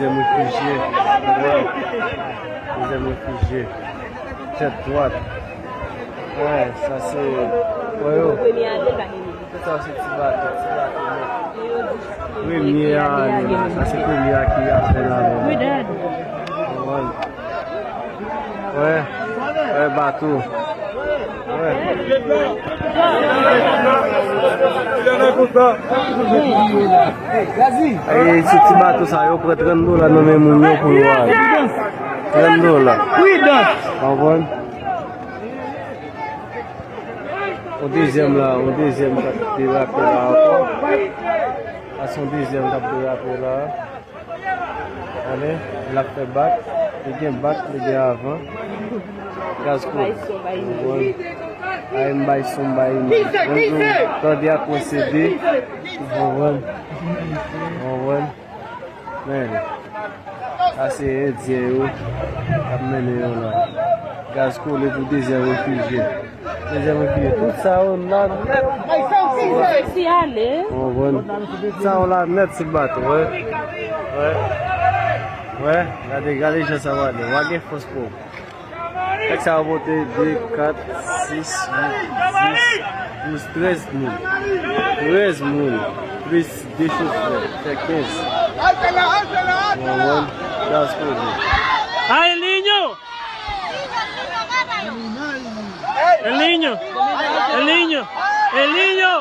deuxième réfugié. Deuxième réfugié. Tête droite. Ouais, ça c'est. Ouais, oh. Ça c'est Tibat. Premier, ça c'est premier qui a fait là. Ouais, ouais, bateau. Ouais. Aye, si ti bateau ça, yo prend 30 $ dans mes moun yo pour le voir. 30 $. Oui, donc. Au deuxième là, cap de rappel là encore. À son deuxième cap de rappel là. Allez, il a fait bac. Il vient bac, il vient avant. Gaz quoi? Aïe, m'baï son baï. Quand il a procédé, on va. Mais, ça c'est Dieu. Amené là. Gaz quoi, le deuxième réfugié. Tout ça, on a net. Ça, on a net sur le bateau, ouais. Ouais, regardez, je sais pas. Wagé Fospo. Ça va voter 2, 4, 6, 8, 10, 12, 13 000. 13 000. Plus 2 chauffeurs. C'est 15. ¡Ah, el niño! ¡El niño! ¡El niño! ¡El niño! ¡El niño!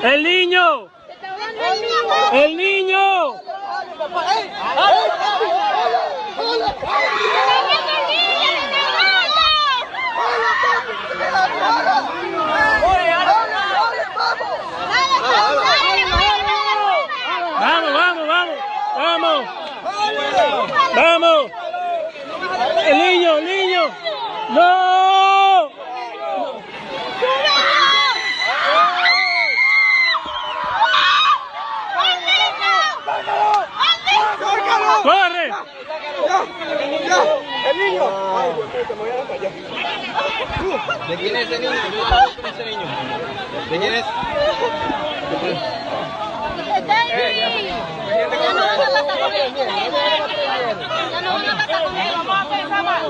¡El niño! ¡Vamos! ¡El niño! ¡No! ¡Corre! ¡El niño! ¿De quién es ese niño? ¿De quién es? Ya no van a pasar con él. Ya no van a pasar con él. Vamos a pensar más.